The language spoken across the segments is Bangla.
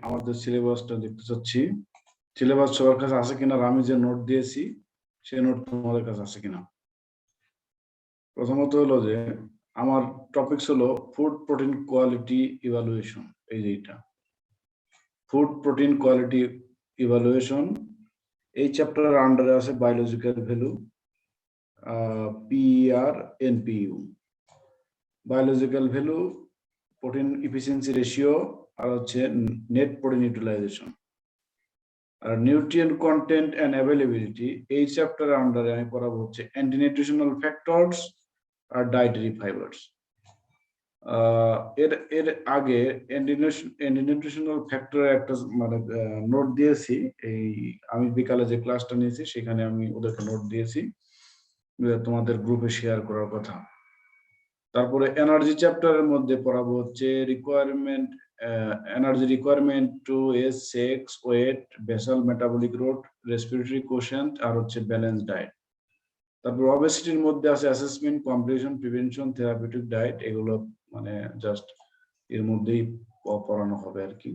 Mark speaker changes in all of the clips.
Speaker 1: আমাদের সিলেবাসটা দেখতে চাচ্ছি। সিলেবাস সবার কাছে আছে কিনা, আর আমি যে নোট দিয়েছি সেই নোট তোমাদের কাছে আছে কিনা। প্রথমত হলো যে আমার টপিকস হলো ফুড প্রোটিন কোয়ালিটি ইভালুয়েশন। এই যে এটা ফুড প্রোটিন কোয়ালিটি ইভালুয়েশন, এই চ্যাপ্টারের আন্ডারে আছে biological value, PER, NPU. Biological value, protein efficiency ratio, আর হচ্ছে নেট প্রোটিন ইউটিলাইজেশন। আর নিউট্রিয়েন্ট কন্টেন্ট অ্যান্ড অ্যাভেলেবিলিটি, এই চ্যাপ্টারের আন্ডারে আমি পড়াবো হচ্ছে অ্যান্টি নিউট্রিশনাল ফ্যাক্টরস আর ডায়েটারি ফাইবারস। এর আগে অ্যান্টি নিউট্রিশনাল ফ্যাক্টরের একটা মানে নোট দিয়েছি। এই আমি বিকালে যে ক্লাসটা নিয়েছি সেখানে আমি ওদেরকে নোট দিয়েছি, তোমাদের গ্রুপে শেয়ার করার কথা। তারপরে এনার্জি চ্যাপ্টারের মধ্যে পড়াবো হচ্ছে requirement, energy requirement to age, sex, weight, basal metabolic rate, respiratory quotient, আর হচ্ছে ব্যালেন্স ডায়েট। তারপর অবেসিটির মধ্যে আছে assessment, complication, prevention, therapeutic diet. এগুলো মানে জাস্ট এর মধ্যেই পড়ানো হবে আর কি।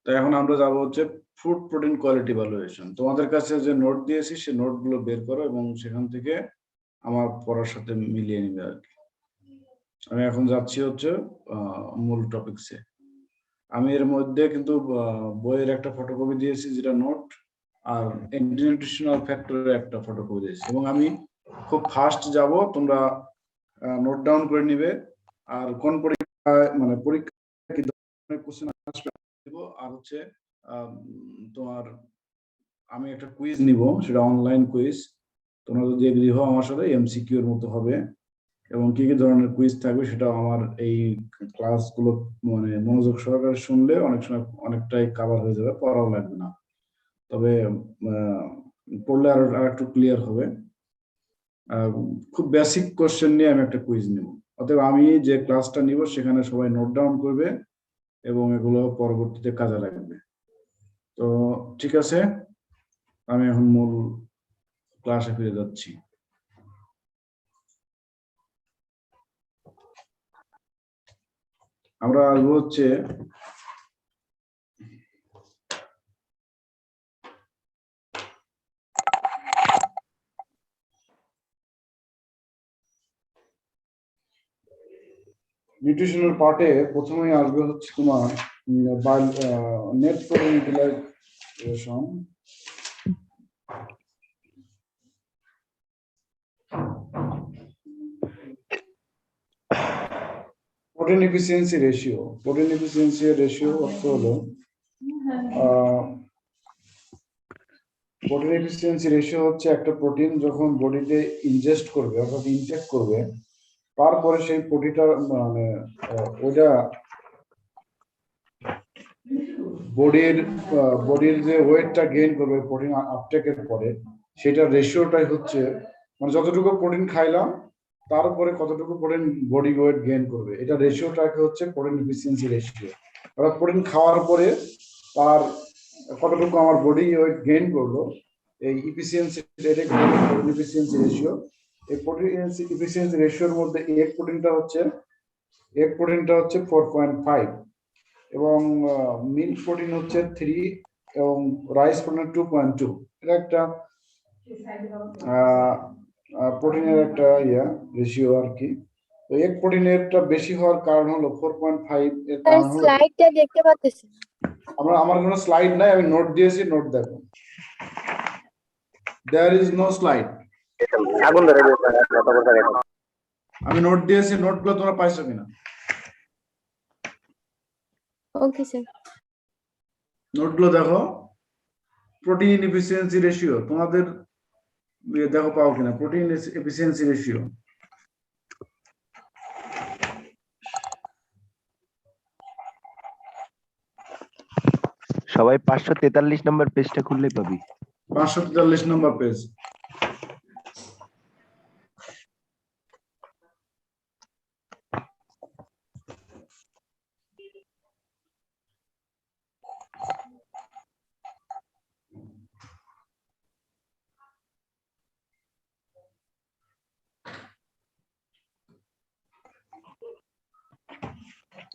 Speaker 1: তো এখন আমরা যাবো হচ্ছে ফুড প্রোটিন কোয়ালিটি ভ্যালুয়েশন। তোমাদের কাছে যে নোট দিয়েছি সেই নোটগুলো বের করো এবং সেখান থেকে আমার পড়ার সাথে মিলিয়ে নিবে আর কি। আমি এখন যাচ্ছি হচ্ছে মূল টপিকসে। আমি এর মধ্যে কিন্তু বইয়ের একটা ফটোকপি দিয়েছি যেটা নোট, আর নিউট্রিশনাল ফ্যাক্টরের একটা ফটোকপি দিয়েছি, এবং আমি খুব ফাস্ট যাব, তোমরা নোট ডাউন করে নিবে। আর কোন পরীক্ষায় মানে পরীক্ষায় কি ধরনের কোশ্চেন আসবে দেব, আর হচ্ছে তোমার আমি একটা কুইজ নিব, সেটা অনলাইন কুইজ। তোমরা যদি এগ্রি হও আমার সাথে, এমসিকিউ এর মতো হবে, এবং কি কি ধরনের কুইজ থাকবে সেটা আমার এই ক্লাসগুলো মানে মনোযোগ সহকারে শুনলে অনেক সময় অনেকটাই কভার হয়ে যাবে, পড়াও লাগবে না। তবে পড়লে আর একটু ক্লিয়ার হবে। খুব বেসিক কোশ্চেন নিয়ে আমি একটা কুইজ নিব। অতএব আমি যে ক্লাসটা নিব সেখানে সবাই নোট ডাউন করবে এবং এগুলো পরবর্তীতে কাজে লাগবে। তো ঠিক আছে, আমি এখন মূল ক্লাসে ফিরে যাচ্ছি। আমরা আসবো হচ্ছে নিউট্রিশনাল পার্টে। প্রথমেই আসবে হচ্ছে তোমার net protein utilization. Protein efficiency ratio. Protein efficiency ratio অর্থ হলো প্রোটিন এফিসিয়েন্সি রেশিও হচ্ছে একটা প্রোটিন যখন বডিতে ইনজেস্ট করবে অর্থাৎ ইনটেক করবে, তারপরে সেই প্রোটিনটা মানে ওইটা বডির যে ওয়েটটা গেইন করবে প্রোটিন আপটেকের পরে, সেটা রেশিওটাই হচ্ছে মানে যতটুকু প্রোটিন খাইলাম তার উপরে কতটুকু প্রোটিন বডি ওয়েট গেইন করবে, এটা রেশিওটাকে হচ্ছে প্রোটিন এফিসিয়েন্সি রেশিও। অর্থাৎ প্রোটিন খাওয়ার পরে তার কতটুকু আমার বডি ওয়েট গেইন করলো, এই ইফিসিয়েন্সি প্রোটিন এফিসিয়েন্সি রেশিও। এই প্রোটিন এফিসিয়েন্সি রেশিওর মধ্যে এগ প্রোটিনটা হচ্ছে 4.5, এবং মিল্ক প্রোটিন হচ্ছে 3, এবং রাইস প্রোটিন 2.2। এটা একটা প্রোটিনের একটা রেশিও আর কি। তো এগ প্রোটিনেরটা বেশি হওয়ার কারণ হলো 4.5 এর কারণ হলো
Speaker 2: স্লাইডটা দেখতে পাচ্ছেন।
Speaker 1: আমার কোনো স্লাইড নাই, আমি নোট দিয়েছি, নোট দেখো। There is no slide. আমি নোট দিয়েছি, নোটগুলো তোমরা পাইছো কিনা?
Speaker 2: Okay sir.
Speaker 1: নোটগুলো দেখো। প্রোটিন এফিসিয়েন্সি রেশিও তোমাদের দেখো পাও কিনা, প্রোটিন এফিসিয়েন্সি রেশিও।
Speaker 3: সবাই 543 নম্বর পেজটা খুললেই পাবি।
Speaker 1: 543 নম্বর পেজ।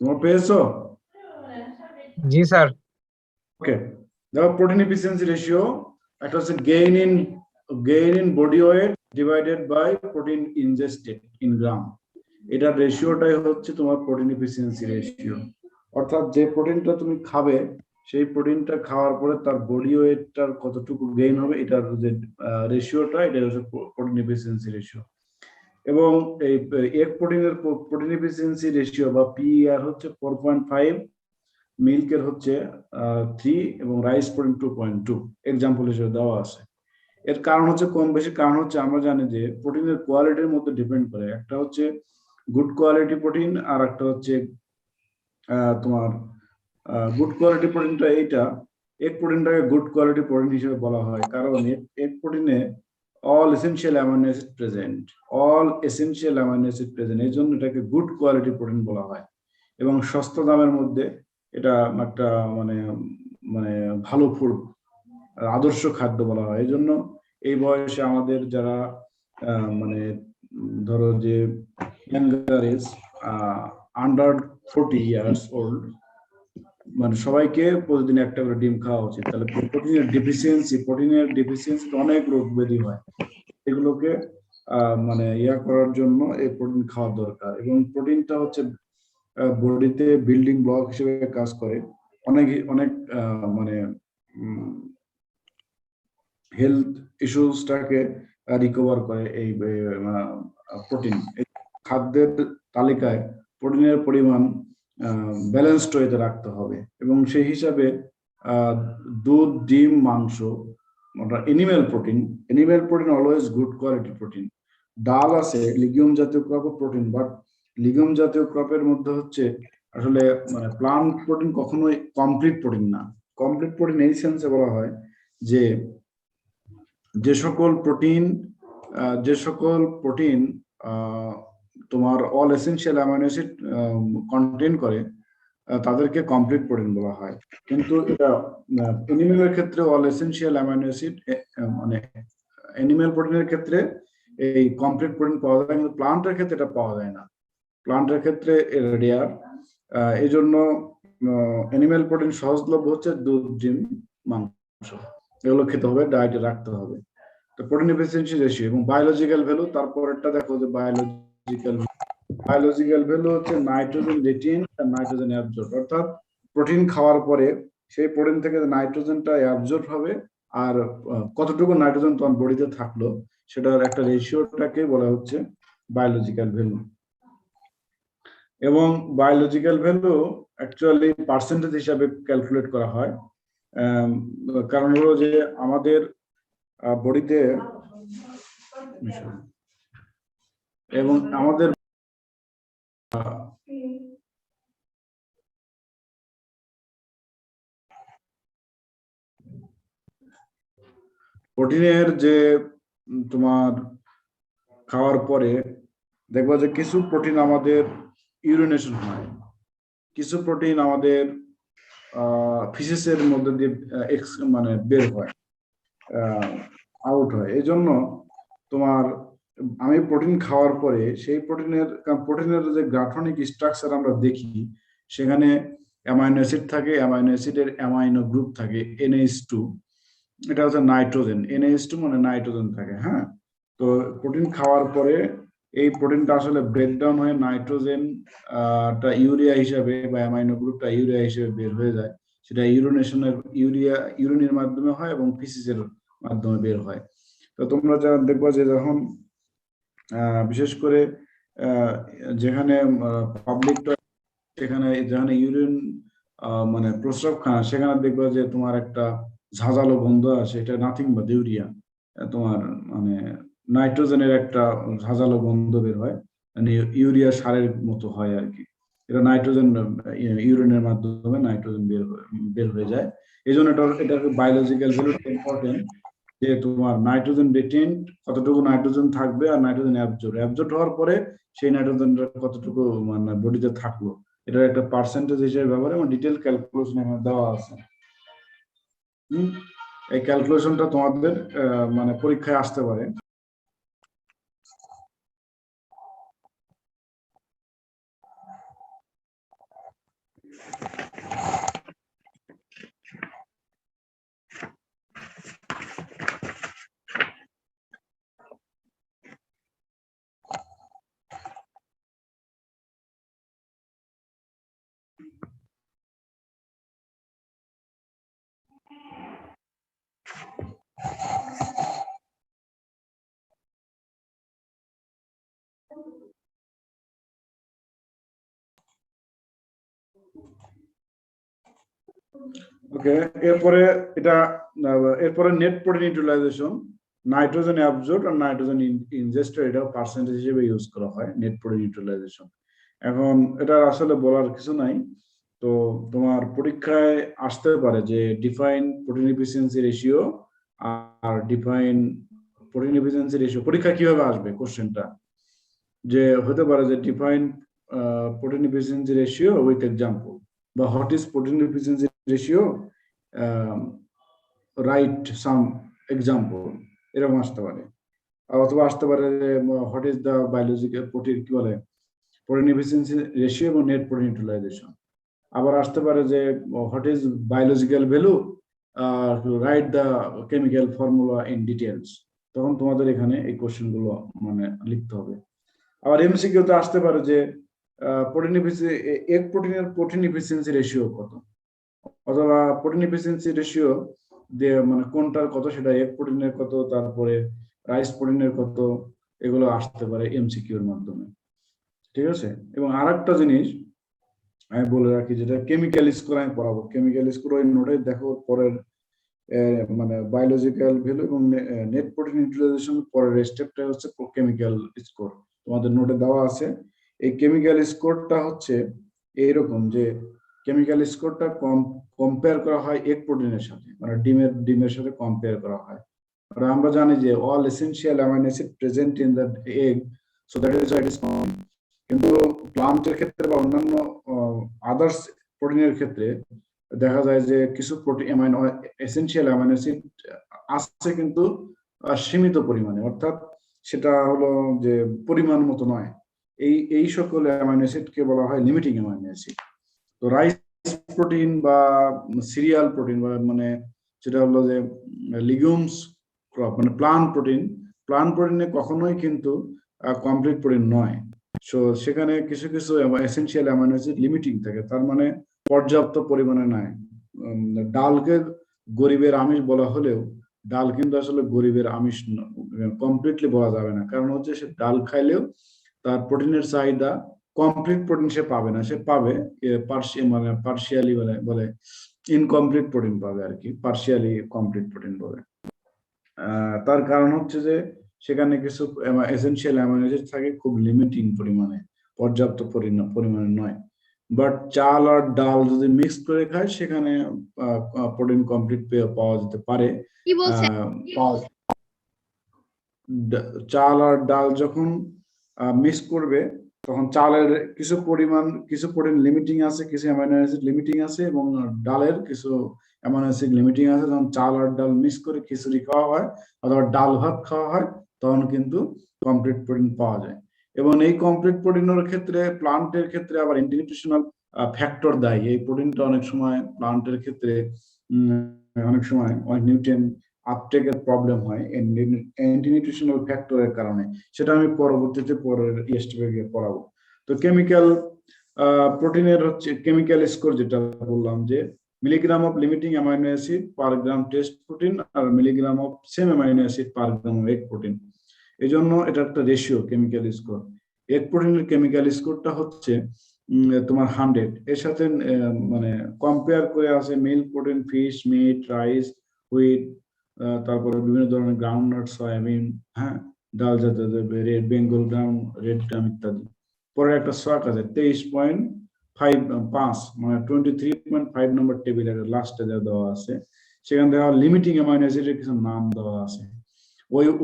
Speaker 1: তোমার পেয়েছো?
Speaker 4: জি স্যার।
Speaker 1: ওকে, দেখো প্রোটিন এফিসিয়েন্সি রেশিও একটা হচ্ছে gain in body weight divided by protein ingested in gram. এটার রেশিওটাই হচ্ছে তোমার প্রোটিন এফিসিয়েন্সি রেশিও। অর্থাৎ যে প্রোটিনটা তুমি খাবে সেই প্রোটিনটা খাওয়ার পরে তার বডি ওয়েটটার কতটুকু গেইন হবে, এটার যে রেশিওটা, এটা হচ্ছে প্রোটিন এফিসিয়েন্সি রেশিও। এবং এই এগ প্রোটিন এফিসিয়েন্সি রেশিও বা পিইআর হচ্ছে 4.5, মিল্কের হচ্ছে 3 এবং রাইস প্রোটিন 2.2 এক্সাম্পল হিসেবে দেওয়া আছে। এর কারণ হচ্ছে কম বেশি কারণ হচ্ছে আমরা জানি যে প্রোটিনের কোয়ালিটির মধ্যে ডিপেন্ড করে। একটা হচ্ছে গুড কোয়ালিটি প্রোটিন, আর একটা হচ্ছে তোমার গুড কোয়ালিটি প্রোটিনটা এইটা, এগ প্রোটিনটাকে গুড কোয়ালিটি প্রোটিন হিসেবে বলা হয় কারণ এগ প্রোটিনে all essential amino acid present, এই জন্য এটাকে গুড কোয়ালিটি প্রোটিন বলা হয়। এবং সস্তা দামের মধ্যে এটা একটা মানে মানে ভালো ফুড, আদর্শ খাদ্য বলা হয়। এই জন্য এই বয়সে আমাদের যারা মানে ধরো যে younger age under 40 years old, মানে সবাইকে প্রতিদিন একটা করে ডিম খাওয়া উচিত। তাহলে প্রোটিনের ডেফিসিয়েন্সি অনেক রোগ ব্যাধি হয়, এগুলোকে মানে করার জন্য এই প্রোটিন খাওয়া দরকার। এবং প্রোটিনটা হচ্ছে বডিতে বিল্ডিং ব্লক হিসেবে কাজ করে, অনেক অনেক মানে হেলথ ইস্যুসটাকে রিকভার করে এই প্রোটিন। খাদ্যের তালিকায় প্রোটিনের পরিমাণ ব্যালেন্সড ওয়েতে রাখতে হবে এবং সেই হিসাবে দুধ, ডিম, মাংস, animal protein always good quality protein. ডাল আছে, লিগিউম জাতীয় ক্রপ প্রোটিন, বাট লিগিউম জাতীয় ক্রপের মধ্যে হচ্ছে আসলে মানে প্লান্ট প্রোটিন কখনোই কমপ্লিট প্রোটিন না। কমপ্লিট প্রোটিন এই সেন্সে বলা হয় যে যে সকল প্রোটিন তোমার all essential amino acid contain করে তাদেরকে কমপ্লিট প্রোটিন বলা হয়। কিন্তু এটা এনিম্যালের ক্ষেত্রে অল এসেনশিয়াল অ্যামাইনো অ্যাসিড মানে এনিম্যাল প্রোটিনের ক্ষেত্রে এই কমপ্লিট প্রোটিন পাওয়া যায়, কিন্তু প্লান্টের ক্ষেত্রে এটা পাওয়া যায় না। প্লান্টের ক্ষেত্রে রেয়ার। এই জন্য এনিম্যাল প্রোটিন সহজলভ্য হচ্ছে দুধ, ডিম, মাংস, এগুলো খেতে হবে, ডায়েটে রাখতে হবে। তো প্রোটিন এফিসিয়েন্সি রেশিও এবং বায়োলজিক্যাল ভ্যালু, তারপরেরটা দেখো যে বায়োলজিক্যাল ভ্যালু হচ্ছে নাইট্রোজেন রিটেইন আর নাইট্রোজেন অ্যাবজর্ব। অর্থাৎ প্রোটিন খাওয়ার পরে সেই প্রোটিন থেকে নাইট্রোজেনটা অ্যাবজর্ব হবে, আর কতটুকু নাইট্রোজেন তোমার বডিতে থাকলো সেটার একটা রেশিওটাকে বলা হচ্ছে বায়োলজিক্যাল ভ্যালু। এবং বায়োলজিক্যাল ভ্যালু অ্যাকচুয়ালি পার্সেন্টেজ হিসাবে ক্যালকুলেট করা হয়। কারণ হলো যে আমাদের বডিতে এবং আমাদের প্রোটিনের যে তোমার খাওয়ার পরে দেখবা যে কিছু প্রোটিন আমাদের ইউরিনেশন হয়, কিছু প্রোটিন আমাদের ফিসিসের মধ্যে দিয়ে মানে বের হয়, আউট হয়। এই জন্য তোমার আমি প্রোটিন খাওয়ার পরে সেই প্রোটিনের যে গাঠনিক স্ট্রাকচার আমরা দেখি, সেখানে অ্যামাইনো অ্যাসিড থাকে, অ্যামাইনো অ্যাসিডের অ্যামাইনো গ্রুপ থাকে NH2, এটা হচ্ছে নাইট্রোজেন, NH2 মানে নাইট্রোজেন থাকে। হ্যাঁ, তো প্রোটিন খাওয়ার পরে এই প্রোটিনটা আসলে ব্রেকডাউন হয়ে নাইট্রোজেন টা ইউরিয়া হিসাবে বা অ্যামাইনো গ্রুপটা ইউরিয়া হিসেবে বের হয়ে যায়। সেটা ইউরিনের মাধ্যমে হয় এবং ফিসিসের মাধ্যমে বের হয়। তো তোমরা যা দেখবা যে যখন বিশেষ করে যেখানে পাবলিক সেখানে যেখানে ইউরিন মানে প্রস্রাবখানা, সেখানে দেখবা যে তোমার একটা ঝাঁঝালো গন্ধ আসে, এটা নাথিং বাট ইউরিয়া। তোমার মানে নাইট্রোজেনের একটা ঝাঁঝালো গন্ধ বের হয়, মানে ইউরিয়া সারের মতো হয় আর কি। এটা নাইট্রোজেন ইউরিনের মাধ্যমে নাইট্রোজেন বের হয়ে যায়। এই জন্য এটা বায়োলজিক্যাল ভ্যালু ইম্পর্টেন্ট যে তোমার নাইট্রোজেন রিটেইন, কতটুকু নাইট্রোজেন থাকবে, আর নাইট্রোজেন অ্যাবজর্ব হওয়ার পরে সেই নাইট্রোজেনটা কতটুকু মানে বডিতে থাকলো, এটার একটা পার্সেন্টেজ হিসেবে ব্যবহার এবং ডিটেল ক্যালকুলেশন এখানে দেওয়া আছে। এই ক্যালকুলেশনটা তোমাদের মানে পরীক্ষায় আসতে পারে। ওকে, এরপরে এটা এরপরে net protein utilization, nitrogen absorbed আর নাইট্রোজেন ইনজেস্টেড, এটা পার্সেন্টেজ হিসেবে ইউজ করা হয় নেট প্রোটিন ইউটিলাইজেশন। এখন এটা আসলে বলার কিছু নাই। তো তোমার পরীক্ষায় আসতে পারে যে ডিফাইন প্রোটিন এফিসিয়েন্সি রেশিও আর ডিফাইন প্রোটিন এফিসিয়েন্সি রেশিও, পরীক্ষা কিভাবে আসবে কোশ্চেনটা, যে হতে পারে যে define protein efficiency ratio with example, বা what is protein efficiency ratio, write some example, এরকম আসতে পারে। আর অথবা আসতে পারে যে what is the biological protein, কি বলে, প্রোটিন এফিসিয়েন্সি রেশিও এবং নেট প্রোটিন ইউটিলাইজেশন। আবার আসতে পারে যে what is biological value, write the chemical formula in details. তখন তোমাদের এখানে এই কোশ্চেন গুলো মানে লিখতে হবে। আবার এমসিকিউ তে আসতে পারে যে প্রোটিন এফিসিয়েন্সি, এগ প্রোটিনের প্রোটিন এফিসিয়েন্সি রেশিও কত, অথবা প্রোটিন এফিসিয়েন্সি রেশিও দিয়ে মানে কোনটার কত, সেটা এগ প্রোটিনের কত, তারপরে রাইস প্রোটিনের কত, এগুলো আসতে পারে এমসিকিউ এর মাধ্যমে। ঠিক আছে। এবং আরেকটা জিনিস আমি বলে রাখি, যেটা কেমিক্যাল স্কোর আমি পড়াবো, কেমিক্যাল স্কোর ওই নোটে দেখো পরের মানে বায়োলজিক্যাল ভ্যালু এবং নেট প্রোটিন ইউটিলাইজেশন পরের স্টেপটা হচ্ছে কেমিক্যাল স্কোর, তোমাদের নোটে দেওয়া আছে। এই কেমিক্যাল স্কোরটা হচ্ছে এইরকম যে কেমিক্যাল স্কোরটা কম্পেয়ার করা হয় এগ প্রোটিনের সাথে, মানে ডিমের সাথে কম্পেয়ার করা হয়। আর আমরা জানি যে all essential amino acid present in the egg, so that is why it is common. কিন্তু প্লান্টের ক্ষেত্রে বা অন্যান্য আদার্স প্রোটিনের ক্ষেত্রে দেখা যায় যে কিছু প্রোটিন এসেনশিয়াল অ্যামাইনো অ্যাসিড আছে, কিন্তু সীমিত পরিমাণে, অর্থাৎ সেটা হলো যে পরিমাণ মতো নয়। এই সকল অ্যামাইনো অ্যাসিডকে বলা হয় লিমিটিং অ্যামাইনো অ্যাসিড। তো রাইস প্রোটিন বা সিরিয়াল প্রোটিন বা মানে যেটা হলো যে লিগুমস ক্রপ, মানে প্লান্ট প্রোটিনে কখনোই কিন্তু কমপ্লিট প্রোটিন নয়। সো সেখানে কিছু কিছু এসেনশিয়াল অ্যামাইনো অ্যাসিড লিমিটিং থাকে, তার মানে পর্যাপ্ত পরিমাণে নাই। ডালকে গরিবের আমিষ বলা হলেও ডাল কিন্তু আসলে গরিবের আমিষ কমপ্লিটলি বলা যাবে না, কারণ হচ্ছে সে ডাল খাইলেও তার প্রোটিনের চাহিদা কমপ্লিট প্রোটিন সে পাবে না, সে পাবে মানে পার্শিয়ালি বলে ইনকমপ্লিট প্রোটিন পাবে আর কি, পার্শিয়ালি কমপ্লিট প্রোটিন পাবে। তার কারণ হচ্ছে যে সেখানে কিছু এসেনশিয়াল অ্যামাইনো অ্যাসিড থাকে খুব লিমিটিং পরিমাণে, পর্যাপ্ত পরিমাণে নয়। বাট চাল আর ডাল যদি মিক্স করে খায় সেখানে প্রোটিন কমপ্লিট পাওয়া যেতে পারে। চাল আর ডাল যখন মিক্স করবে তখন চালের কিছু প্রোটিন লিমিটিং আছে, কিছু অ্যামাইনো অ্যাসিড লিমিটিং আছে, এবং ডালের কিছু অ্যামাইনো অ্যাসিড লিমিটিং আছে। যখন চাল আর ডাল মিক্স করে খিচুড়ি খাওয়া হয় অথবা ডাল ভাত খাওয়া হয় তখন কিন্তু কমপ্লিট প্রোটিন পাওয়া যায়। এবং এই কমপ্লিট প্রোটিনের ক্ষেত্রে প্লান্টের ক্ষেত্রে আবার নিউট্রিশনাল ফ্যাক্টর দায়ী। এই প্রোটিনটা অনেক সময় প্লান্টের ক্ষেত্রে অনেক সময় অনেক নিউট্রিয়েন্ট আপটেকের প্রবলেম হয় নিউট্রিশনাল ফ্যাক্টরের কারণে, সেটা আমি পরবর্তীতে পরের স্টেপে গিয়ে পড়াবো। তো কেমিক্যাল প্রোটিনের হচ্ছে কেমিক্যাল স্কোর, যেটা বললাম যে milligram of limiting amino acid per gram test protein আর milligram of same amino acid per gram egg protein. এই জন্য এটা একটা রেশিও কেমিক্যাল স্কোর। এগ প্রোটিনের কেমিক্যাল স্কোরটা হচ্ছে তোমার 100, এর সাথে মানে কম্পেয়ার করে আছে milk protein, fish, meat, rice, wheat, তারপরে বিভিন্ন ধরনের গ্রাউন্ডনাট, সয়াবিন, হ্যাঁ, ডাল জাতীয় red Bengal gram, red gram ইত্যাদি। পরে একটা শখ আছে 23.5 মানে 23.5 নম্বর টেবিলের লাস্টে যা দেওয়া আছে, সেখানে দেওয়া লিমিটিং অ্যামাইনো অ্যাসিডের কিছু নাম দেওয়া আছে।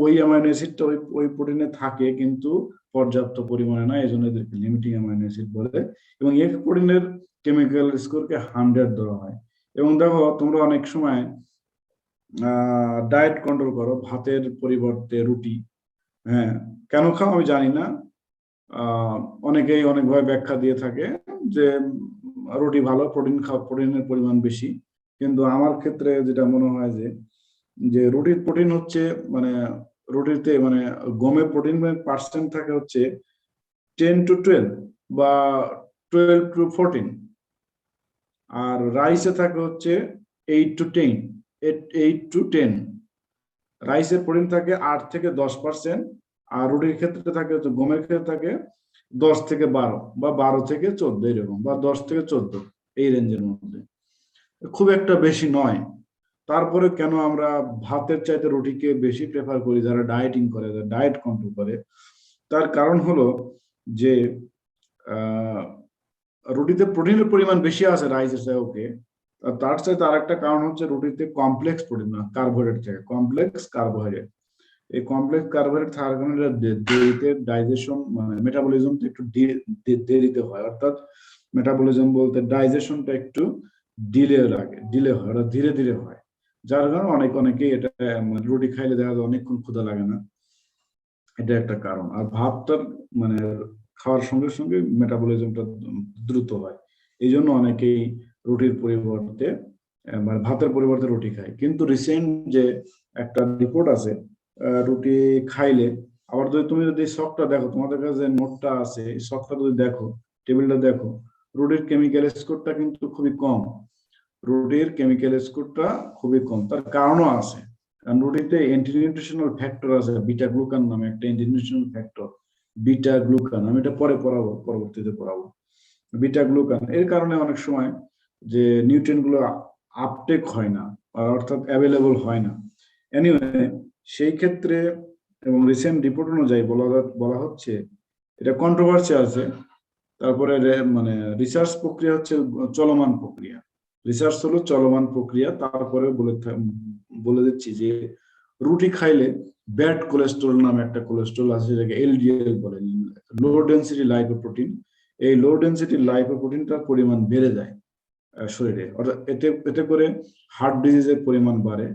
Speaker 1: ওই অ্যামাইনো অ্যাসিডটা ওই প্রোটিনে থাকে কিন্তু পর্যাপ্ত পরিমাণে না, এই জন্য এদেরকে লিমিটিং অ্যামাইনো অ্যাসিড বলে। এবং এই প্রোটিনের কেমিক্যাল স্কোরকে 100 ধরা হয়। এবং দেখো তোমরা অনেক সময় ডায়েট কন্ট্রোল করো, ভাতের পরিবর্তে রুটি, হ্যাঁ, কেন খাও আমি জানি না। অনেকেই অনেকভাবে ব্যাখ্যা দিয়ে থাকে যে রুটি ভালো, প্রোটিনের পরিমাণ বেশি। কিন্তু আমার ক্ষেত্রে যেটা মনে হয় যে রুটির প্রোটিন হচ্ছে মানে রুটিতে মানে গমে প্রোটিন পার্সেন্ট থাকে হচ্ছে 10 to 12 বা 12 to 14, আর রাইসে থাকে হচ্ছে 8 to 10। রাইসের প্রোটিন থাকে 8 থেকে 10%, আর রুটির ক্ষেত্রে থাকে হচ্ছে গমের ক্ষেত্রে থাকে 10 থেকে 12 বা 12 থেকে 14 এরকম, বা 10 থেকে 14 এই রেঞ্জের মধ্যে। খুব একটা বেশি নয়। তারপরে কেন আমরা ভাতের চাইতে রুটিকে বেশি প্রেফার করি, যারা ডায়েটিং করে, যারা ডায়েট কন্ট্রোল করে, তার কারণ হলো যে আহ, রুটিতে প্রোটিনের পরিমাণ বেশি আছে রাইসের চেয়ে, ওকে। তার চাইতে আরেকটা কারণ হচ্ছে রুটিতে কমপ্লেক্স প্রোটিন না, কার্বোহাইড্রেট থাকে, কমপ্লেক্স কার্বোহাইড্রেট। এই কমপ্লেক্স কার্বোহাইড্রেট থাকার কারণে দেরিতে ডাইজেশন মানে মেটাবলিজম একটু দেরিতে হয়, অর্থাৎ মেটাবলিজম বলতে ডাইজেশনটা একটু ডিলে হয়, ওটা ধীরে ধীরে হয়। যার কারণে অনেকেই এটা মানে রুটি খাইলে দেখা যায় অনেকক্ষণ ক্ষুধা লাগে না, এটা একটা কারণ। আর ভাতটা মানে খাওয়ার সঙ্গে সঙ্গে মেটাবলিজমটা দ্রুত হয়, এই জন্য অনেকেই রুটির পরিবর্তে মানে ভাতের পরিবর্তে রুটি খায়। কিন্তু রিসেন্ট যে একটা রিপোর্ট আছে, রুটি খাইলে, আবার যদি শখটা দেখো, তোমাদের কাছে যে নোটটা আছে এই শখটা যদি দেখো, টেবিলটা দেখো, রুটির কেমিক্যাল স্কোরটা কিন্তু খুবই কম। রুটির কেমিক্যাল স্কোরটা খুবই কম, তার কারণও আছে। কারণ রুটিতে অ্যান্টি নিউট্রিশনাল ফ্যাক্টর আছে, বিটা গ্লুকান নামে একটা anti nutritional factor, beta glucan, আমি এটা পরে পড়াবো, পরবর্তীতে পড়াবো। বিটা গ্লুকান এর কারণে অনেক সময় যে নিউট্রিয়েন্ট গুলো আপটেক হয় না, অর্থাৎ অ্যাভেলেবল হয় না। এনিওয়ে, সেই ক্ষেত্রে এবং রিসেন্ট রিপোর্ট অনুযায়ী বলা হচ্ছে, এটা কন্ট্রোভার্সি আছে। তারপরে মানে রিসার্চ প্রক্রিয়া হচ্ছে চলমান প্রক্রিয়া, রিসার্চ হলো চলমান প্রক্রিয়া। তারপরে বলে দিচ্ছি যে রুটি খাইলে ব্যাড কোলেস্টেরল নামে একটা কোলেস্টেরল আছে, যেটাকে এলডিএল বলে, লো ডেন্সিটি লাইপোপ্রোটিন। এই লো ডেন্সিটি লাইপোপ্রোটিনটার পরিমাণ বেড়ে যায় শরীরে, অর্থাৎ এতে এতে করে হার্ট ডিজিজের পরিমাণ বাড়ে,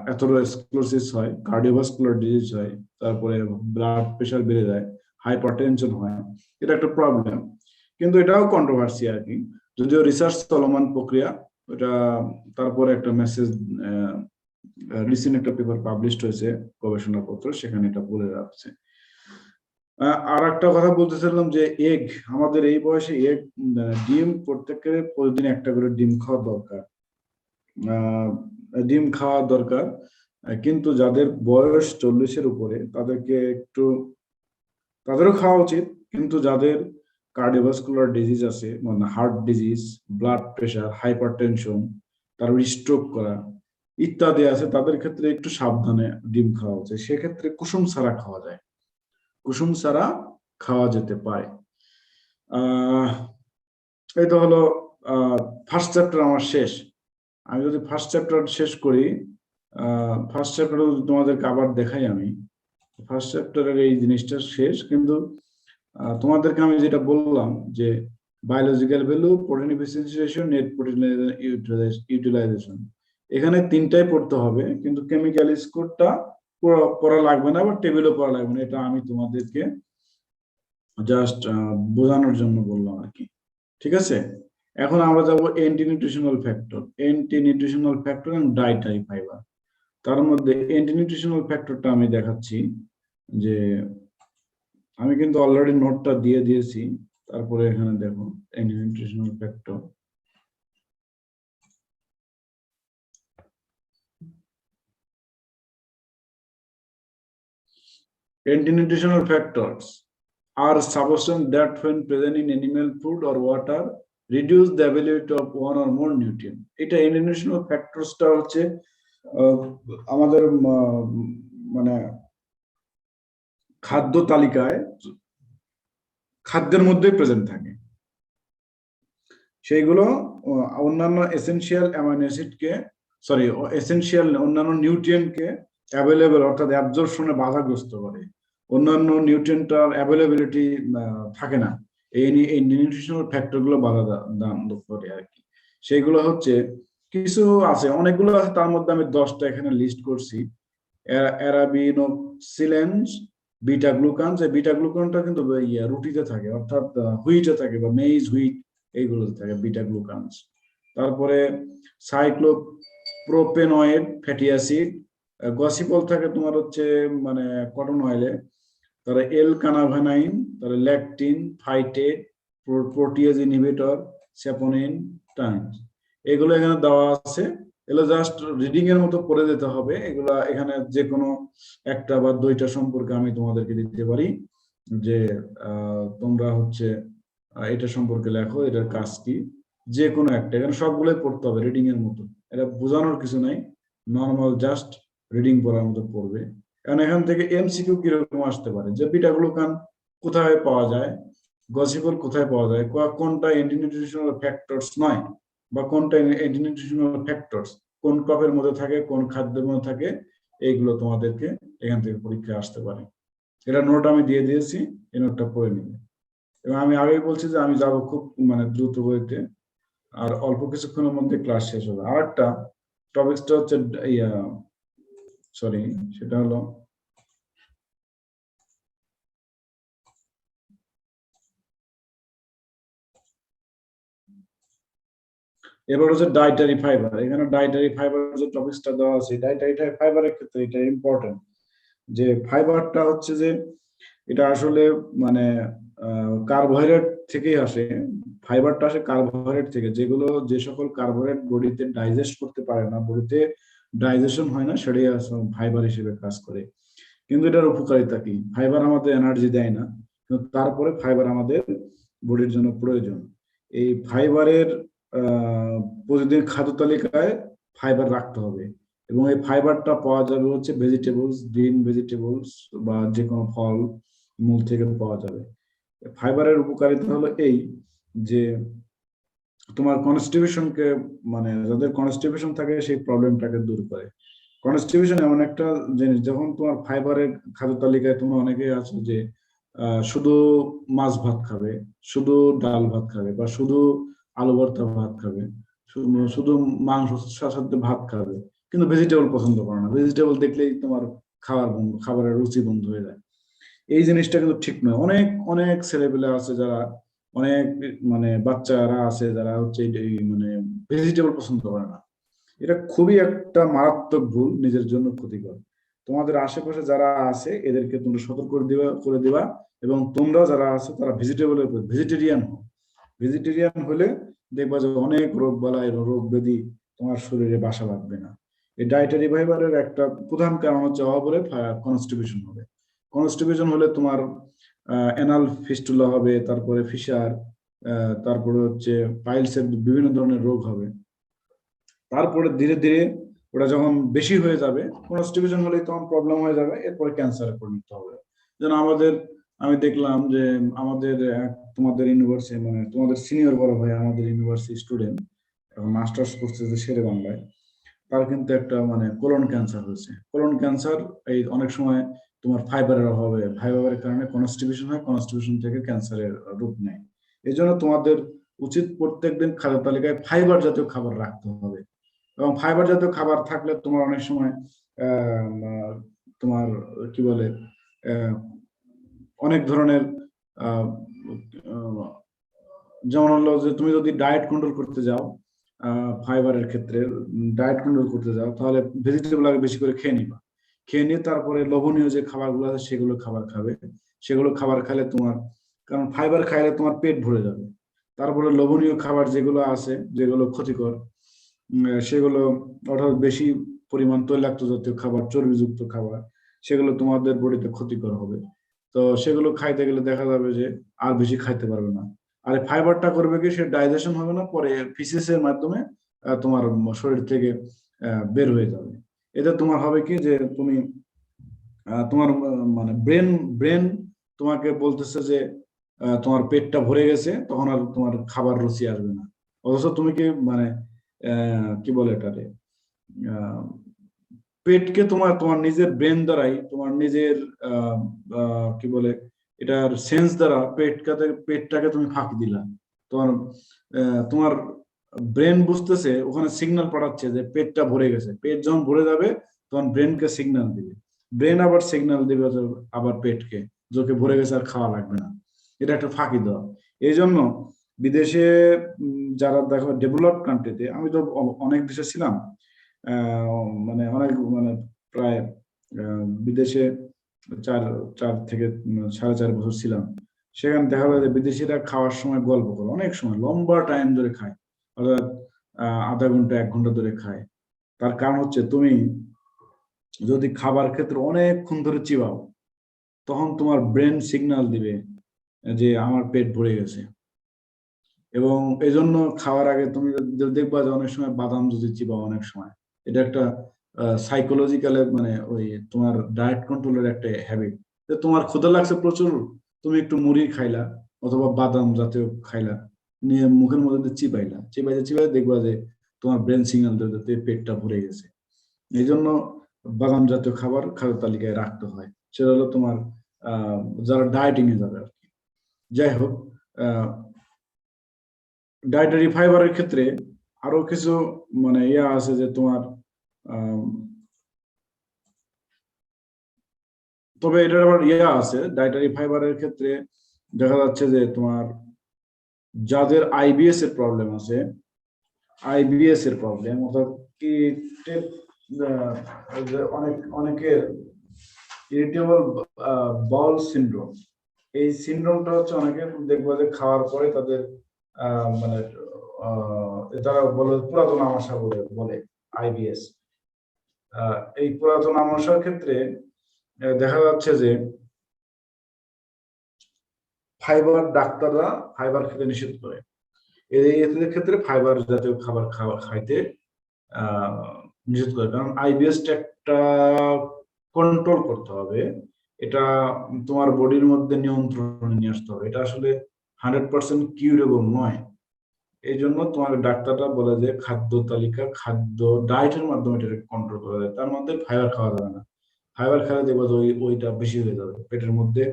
Speaker 1: অ্যাথেরোস্ক্লেরোসিস হয়, কার্ডিওভাস্কুলার ডিজিজ হয়, তারপরে ব্লাড প্রেশার বেড়ে যায়, হাইপারটেনশন হয়। এটা একটা প্রবলেম, কিন্তু এটাও কন্ট্রোভার্সি আর কি, যদিও রিসার্চ চলমান প্রক্রিয়া ওটা। তারপরে একটা মেসেজ, রিসেন্ট একটা পেপার পাবলিশড হয়েছে গবেষণাপত্র, সেখানে এটা বলে রাখছে। আর একটা কথা বলতেছিলাম যে এগ, আমাদের এই বয়সে এগ, ডিম প্রত্যেকের প্রতিদিন একটা করে ডিম খাওয়া দরকার, ডিম খাওয়া দরকার। কিন্তু যাদের বয়স 40-এর উপরে তাদেরও খাওয়া উচিত, কিন্তু যাদের কার্ডিওভাস্কুলার ডিজিজ আছে, মানে heart disease, blood pressure, hypertension, তারপর স্ট্রোক করা ইত্যাদি আছে, তাদের ক্ষেত্রে একটু সাবধানে ডিম খাওয়া উচিত। সেক্ষেত্রে কুসুম ছাড়া খাওয়া যায়, কুসুম ছাড়া খাওয়া যেতে পারে। এই তো হলো ফার্স্ট চ্যাপ্টার আমার শেষ। আমি যদি ফার্স্ট চ্যাপ্টার শেষ করি, ফার্স্ট চ্যাপ্টার তোমাদেরকে আবার দেখাই আমি। ফার্স্ট চ্যাপ্টারের এই জিনিসটা শেষ, কিন্তু তোমাদেরকে আমি যেটা বললাম যে biological value, protein efficiency ratio, net protein utilization, এখানে তিনটাই পড়তে হবে, কিন্তু কেমিক্যাল স্কোরটা পড়া লাগবে না, বা টেবিলও পড়া লাগবে না। এটা আমি তোমাদেরকে জাস্ট বোঝানোর জন্য বললাম আর কি, ঠিক আছে। এখন আমরা যাব anti nutritional factor, anti nutritional factor and dietary fibre. তার মধ্যে অ্যান্টি নিউট্রিশনাল ফ্যাক্টরটা আমি দেখাচ্ছি, যে আমি কিন্তু অলরেডি নোটটা দিয়ে দিয়েছি। তারপরে এখানে দেখো anti nutritional factor, anti-nutritional factors are substances that when present in animal food or water reduce the availability of one or more nutrient. এটা anti-nutritional factorsটা হচ্ছে আমাদের মানে খাদ্য তালিকায় খাদ্যের মধ্যে প্রেজেন্ট থাকে, সেইগুলো অন্যান্য এসেনশিয়াল অ্যামাইনো অ্যাসিডকে, সরি এসেনশিয়াল অন্যান্য নিউট্রিয়েন্টকে অ্যাভেলেবল, অর্থাৎ অ্যাবজর্পশনে বাধাগ্রস্ত করে, অন্যান্য নিউট্রিয়েন্টটার অ্যাভেলেবিলিটি থাকে না, এই নিউট্রিশনাল ফ্যাক্টরগুলো বাধা দান করে আর কি। সেইগুলো হচ্ছে কিছু আছে, অনেকগুলো আছে, তার মধ্যে আমি 10টা এখানে লিস্ট করছি। অ্যারাবিনোক্সিলেন্স, বিটা গ্লুকানস। এই বিটা গ্লুকানটা কিন্তু রুটিতে থাকে, অর্থাৎ হুইটে থাকে, বা মেইজ হুইট এইগুলোতে থাকে বিটা গ্লুকানস। তারপরে সাইক্লোপ্রোপেনয়েড ফ্যাটি অ্যাসিড, গসিপল থাকে তোমার হচ্ছে মানে কটন অয়েলে, তারা এল কানাভানাইন, তারা lectin, phytate, protease inhibitor, saponin, টাইমস, এগুলো এখানে দেওয়া আছে। এগুলো জাস্ট রিডিং এর মতো পড়ে যেতে হবে। এগুলা এখানে যে কোনো একটা বা দুইটা সম্পর্কে আমি তোমাদেরকে দিতে পারি, যে তোমরা হচ্ছে এটা সম্পর্কে লেখো, এটার কাজ কি, যে কোনো একটা, এখানে সবগুলোই পড়তে হবে রিডিং এর মতো, এটা বোঝানোর কিছু নাই, নর্মাল জাস্ট রিডিং পড়ার মতো পড়বে। কারণ এখান থেকে এমসিকিউ কিরকম আসতে পারে, যে বিটা গ্লুকান কোথায় পাওয়া যায়, গসিকল কোথায় পাওয়া যায়, কোনটা অ্যান্টিনিউট্রিশনাল ফ্যাক্টরস নয়, বা কোনটা অ্যান্টিনিউট্রিশনাল ফ্যাক্টরস, কোন ক্রপের মধ্যে থাকে, কোন খাদ্যের মধ্যে থাকে, এইগুলো তোমাদেরকে এখান থেকে পরীক্ষায় আসতে পারে। এটা নোট আমি দিয়ে দিয়েছি, এই নোটটা পড়ে নিবে। এবং আমি আগেই বলছি যে আমি যাবো খুব দ্রুত গতিতে, আর অল্প কিছুক্ষণের মধ্যে ক্লাস শেষ হবে। আর একটা টপিকসটা হচ্ছে ইয়া, সরি, সেটা হলো এবার হচ্ছে ডায়েটারি ফাইবার। এখানে ডায়েটারি ফাইবার যে টপিকসটা দেওয়া আছে, ডায়েটারি ফাইবারের ক্ষেত্রে এটা ইম্পর্টেন্ট, যে ফাইবারটা হচ্ছে যে এটা আসলে কার্বোহাইড্রেট থেকেই আসে। ফাইবারটা আসে কার্বোহাইড্রেট থেকে, যেগুলো যে সকল কার্বোহাইড্রেট বডিতে ডাইজেস্ট করতে পারে না, বডিতে ডাইজেশন হয় না, সেটাই ফাইবার হিসেবে কাজ করে। কিন্তু এটার উপকারিতা কি? ফাইবার আমাদের এনার্জি দেয় না, কিন্তু তারপরে ফাইবার আমাদের বডির জন্য প্রয়োজন। এই ফাইবারের প্রতিদিন খাদ্য তালিকায় ফাইবার রাখতে হবে, এবং এই ফাইবারটা পাওয়া যাবে হচ্ছে ভেজিটেবলস, গ্রিন ভেজিটেবলস বা যে কোনো ফল মূল থেকে পাওয়া যাবে। ফাইবারের উপকারিতা হলো এই যে তোমার কনস্টিপেশনকে, যাদের কনস্টিপেশন থাকে সেই প্রবলেমটাকে দূর করে। কনস্টিপেশন এমন একটা জিনিস, যখন তোমার ফাইবারের খাদ্য তালিকায় তোমরা অনেকেই আছো যে শুধু মাছ ভাত খাবে, শুধু ডাল ভাত খাবে, বা শুধু আলু ভর্তা ভাত খাবে, শুধু মাংস সাথে ভাত খাবে, কিন্তু ভেজিটেবল পছন্দ করে না, ভেজিটেবল দেখলেই তোমার খাবারের রুচি বন্ধ হয়ে যায়। এই জিনিসটা কিন্তু ঠিক নয়। অনেক অনেক ছেলেপেলে আছে যারা, অনেক বাচ্চারা আছে যারা হচ্ছে এই ভেজিটেবল পছন্দ করে না। এটা খুবই একটা মারাত্মক ভুল, নিজের জন্য ক্ষতিকর। তোমাদের আশেপাশে যারা আছে এদেরকে তোমরা সতর্ক করে দিবা, এবং তোমরা যারা আছো তারা ভেজিটেরিয়ান হও। ভেজিটেরিয়ান হলে দেখবা যে অনেক রোগ বালাই, রোগ ব্যাধি তোমার শরীরে বাসা বাঁধবে না। এই ডায়েটারি ফাইবারের একটা প্রধান কারণ হচ্ছে অভাবে কনস্টিপেশন হবে। কনস্টিপেশন হলে তোমার অ্যানাল ফিস্টুলা হবে, তারপরে ফিশার, তারপরে হচ্ছে পাইলসের বিভিন্ন ধরনের রোগ হবে। তারপরে ধীরে ধীরে ওটা যখন বেশি হয়ে যাবে, কনস্টিপেশন হলেই তখন প্রবলেম হয়ে যাবে, এরপরে ক্যান্সারে পরিণত হবে। যেন আমি দেখলাম যে আমাদের তোমাদের ইউনিভার্সিটি, তোমাদের সিনিয়র বড় ভাই, আমাদের ইউনিভার্সিটি স্টুডেন্ট, এখন মাস্টার্স করছে যে শেরে বাংলায়, তার কিন্তু একটা কোলন ক্যান্সার হয়েছে। কোলন ক্যান্সার এই অনেক সময় তোমার ফাইবারের কারণে কনস্টিপেশন হয়, কনস্টিপেশন থেকে ক্যান্সারের রূপ নেয়। এই জন্য তোমাদের উচিত প্রত্যেকদিন খাদ্য তালিকায় ফাইবার জাতীয় খাবার রাখতে হবে। এবং ফাইবার জাতীয় খাবার থাকলে তোমার অনেক সময় তোমার কি বলে অনেক ধরনের যেমন হলো যে তুমি যদি ডায়েট কন্ট্রোল করতে যাও, ফাইবারের ক্ষেত্রে ডায়েট কন্ট্রোল করতে যাও, তাহলে ভেজিটেবল আগে বেশি করে খেয়ে নিবা। খেয়ে নিয়ে তারপরে লোভনীয় যে খাবারগুলো আছে সেগুলো খাবার খাবে। সেগুলো খাবার খেলে তোমার, কারণ ফাইবার খাইলে তোমার পেট ভরে যাবে। তারপরে লোভনীয় খাবার যেগুলো আছে, যেগুলো ক্ষতিকর, সেগুলো অর্থাৎ বেশি পরিমাণ তৈলাক্ত জাতীয় খাবার, চর্বিযুক্ত খাবার, সেগুলো তোমাদের বডিতে ক্ষতিকর হবে। তো সেগুলো খাইতে গেলে দেখা যাবে যে আর বেশি খাইতে পারবে না। আর ফাইবারটা করবে কি, সে ডাইজেশন হবে না, পরে ফিসিস এর মাধ্যমে তোমার শরীর থেকে বের হয়ে যাবে। এতে তোমার হবে কি যে তুমি তোমার ব্রেন ব্রেন তোমাকে বলতেছে যে তোমার পেটটা ভরে গেছে, তখন আর তোমার খাবার রুচি আসবে না। অথচ তুমি কি কি বলে এটারে, পেটকে তোমার তোমার নিজের ব্রেন দ্বারাই, তোমার নিজের কি বলে এটার সেন্স দ্বারা পেটটাকে তুমি ফাঁকি দিলা। তোমার তোমার ব্রেন বুঝতেছে, ওখানে সিগন্যাল পাঠাচ্ছে যে পেটটা ভরে গেছে। পেট যখন ভরে যাবে তখন ব্রেনকে সিগন্যাল দিবে, ব্রেন আবার সিগন্যাল দিবে আবার পেটকে, যে ভরে গেছে আর খাওয়া লাগবে না। এটা একটা ফাঁকি দেওয়া। এই জন্য বিদেশে যারা দেখো ডেভেলপড কান্ট্রিতে, আমি তো অনেক দেশে ছিলাম, অনেক প্রায় বিদেশে 4 থেকে 4.5 বছর ছিলাম। সেখানে দেখা যায় যে বিদেশিরা খাওয়ার সময় গল্প করে, অনেক সময় লম্বা টাইম ধরে খায়, অর্থাৎ আধা ঘন্টা 1 ঘন্টা ধরে খায়। তার কারণ হচ্ছে তুমি যদি খাবার ক্ষেত্রে অনেকক্ষণ ধরে চিবাও, তখন তোমার ব্রেন সিগন্যাল দিবে যে আমার পেট ভরে গেছে। এবং এই জন্য খাওয়ার আগে তুমি দেখবা যে অনেক সময় বাদাম যদি চিবাও অনেক সময়, এটা একটা সাইকোলজিক্যাল মানে ওই তোমার ডায়েট কন্ট্রোলের একটা হ্যাবিট। তোমার ক্ষুধা লাগছে প্রচুর, তুমি একটু মুড়ি খাইলা অথবা বাদাম জাতীয় খাইলা, নিয়ে মুখের মধ্যে দিয়ে চিবাইলা, চিবাইতে চিবাইতে দেখবা যে তোমার ব্রেন সিগন্যাল দিতে পেটটা ভরে গেছে। এই জন্য বাদাম জাতীয় খাবার খাদ্য তালিকায় রাখতে হয়। সেটা হলো তোমার যারা ডায়েটিং এ যাবে আর কি। যাই হোক, ডায়েটারি ফাইবারের ক্ষেত্রে আরো কিছু মানে ইয়া আছে যে তোমার তবে এটার আবার ইয়া আছে, ডায়েটারি ফাইবারের ক্ষেত্রে দেখা যাচ্ছে যে তোমার যাদের আইবিএস এর প্রবলেম আছে, আইবিএস এর প্রবলেম অর্থাৎ কি অনেকের ইরিটেবল বাউল সিনড্রোম, এই সিনড্রোমটা হচ্ছে অনেকে দেখবো যে খাওয়ার পরে তাদের মানে তারা বলে পুরাতন আমাশা বলে আইবিএস। এই পুরাতন আমাশার ক্ষেত্রে দেখা যাচ্ছে যে ফাইবার, ডাক্তাররা ফাইবার খেতে নিষেধ করে। এদের ক্ষেত্রে ফাইবার জাতীয় খাবার খাইতে নিষেধ করে, কারণ আইবিএসটা একটা কন্ট্রোল করতে হবে, এটা তোমার বডির মধ্যে নিয়ন্ত্রণে নিয়ে আসতে হবে। এটা আসলে 100% কিউরেবল নয়। এই জন্য তোমার ডাক্তাররা বলে যে খাদ্য তালিকা, খাদ্য ডায়েটের মাধ্যমে এটা কন্ট্রোল করা যায়। তার মধ্যে ফাইবার খাওয়া যাবে না। ফাইবার খেলে দেখবো যে ওইটা বেশি হয়ে যাবে, পেটের মধ্যে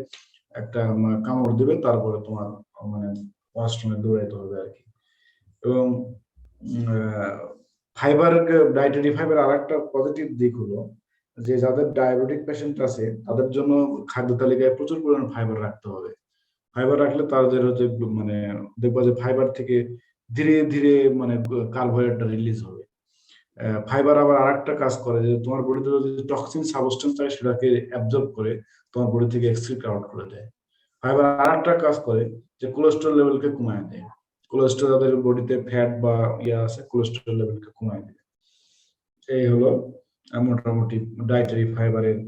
Speaker 1: একটা কামড় দিবে, তারপরে তোমার মানে ওয়াশরুমে দৌড়াইতে হবে আর কি। এবং ফাইবার, ডায়েটারি ফাইবার আর একটা পজিটিভ দিক হলো যে যাদের ডায়াবেটিক পেশেন্ট আছে তাদের জন্য খাদ্য তালিকায় প্রচুর পরিমাণে ফাইবার রাখতে হবে। ফাইবার রাখলে তাদের হচ্ছে মানে দেখবো যে ফাইবার থেকে ধীরে ধীরে মানে কার্বোহাইড্রেটটা রিলিজ হবে। ফাইবার আবার আরেকটা কাজ করে যে তোমার বডিতে যদি টক্সিন সাবস্টেন্স থাকে সেটাকে অ্যাবজর্ব করে তোমার বডি থেকে এক্সক্রিট আউট করে দেয়। ফাইবার আরেকটা কাজ করে যে কোলেস্টেরল লেভেলকে কমায় দেয়। কোলেস্টেরল যাদের বডিতে ফ্যাট বা ইয়া আছে, কোলেস্টেরল লেভেলকে কমায় দেয়। এই হলো মোটামুটি ডায়েটারি ফাইবারের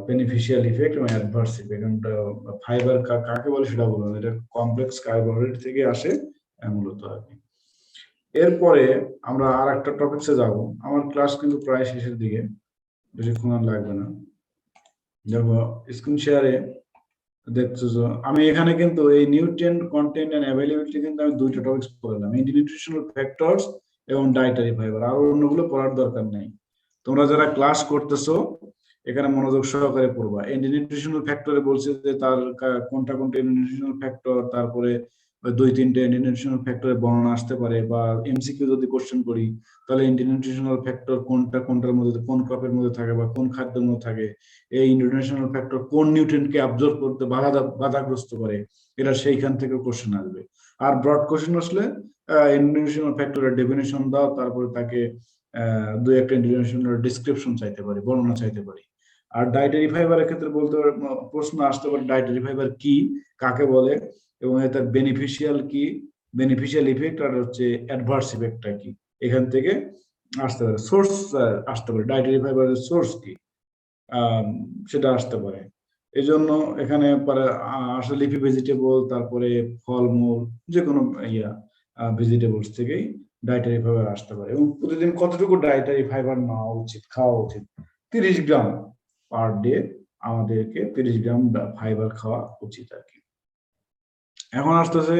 Speaker 1: বেনিফিশিয়াল ইফেক্ট এবং অ্যাডভার্স ইফেক্ট। ফাইবার কাকে বলে সেটা বলুন, এটা কমপ্লেক্স কার্বোহাইড্রেট থেকে আসে মূলত আর কি। এরপরে আমরা আর একটা টপিকসে যাব। আমার ক্লাস কিন্তু প্রায় শেষের দিকে, বেশিক্ষণ আর লাগবে না। দেখো স্ক্রিন শেয়ারে দেখছো যে আমি এখানে কিন্তু এই নিউট্রিয়েন্ট কন্টেন্ট এন্ড অ্যাভেলেবিলিটি কিন্তু আমি দুইটা টপিকস পড়লাম, নিউট্রিশনাল ফ্যাক্টরস এবং ডায়েটারি ফাইবার। আর অন্যগুলো পড়ার দরকার নাই। তোমরা যারা ক্লাস করতেছো এখানে মনোযোগ সহকারে পড়বা। এই নিউট্রিশনাল ফ্যাক্টরে বলছে যে তার কোনটা কোনটা নিউট্রিশনাল ফ্যাক্টর, তারপরে 2-3টে নিউট্রিশনাল ফ্যাক্টরের বর্ণনা আসতে পারে, বা এমসিকিউ যদি কোশ্চেন করি তাহলে নিউট্রিশনাল ফ্যাক্টর কোনটা কোনটার মধ্যে, কোন ক্রপের মধ্যে থাকে বা কোন খাদ্যের মধ্যে থাকে, এই নিউট্রিশনাল ফ্যাক্টর কোন নিউট্রিয়েন্টকে অ্যাবজর্ব করতে বাধাগ্রস্ত করে, এটা সেইখান থেকে কোশ্চেন আসবে। আর ব্রড কোশ্চেন আসলে নিউট্রিশনাল ফ্যাক্টরের ডেফিনেশন দাও, তারপরে তাকে 2-1টা নিউট্রিশনাল ডেসক্রিপশন চাইতে পারি, বর্ণনা চাইতে পারি। আর ডায়েটারি ফাইবারের ক্ষেত্রে বলতে প্রশ্ন আসতে পারে ডায়েটারি ফাইবার কি, কাকে বলে, এবং এটার বেনিফিশিয়াল কি, বেনিফিশিয়াল ইফেক্ট, আর হচ্ছে অ্যাডভার্স ইফেক্টটা কি, এখান থেকে আসতে পারে। সোর্স আসতে পারে, ডায়েটারি ফাইবারের সোর্স কি সেটা আসতে পারে। এই জন্য এখানে আসলে লিফি ভেজিটেবল, তারপরে ফলমূল, যে কোনো ইয়া ভেজিটেবলস থেকেই ডায়েটারি ফাইবার আসতে পারে। এবং প্রতিদিন কতটুকু ডায়েটারি ফাইবার নেওয়া উচিত, খাওয়া উচিত? 30 গ্রাম পার ডে আমাদেরকে 30 গ্রাম ফাইবার খাওয়া উচিত আর কি। এখন আসতেছে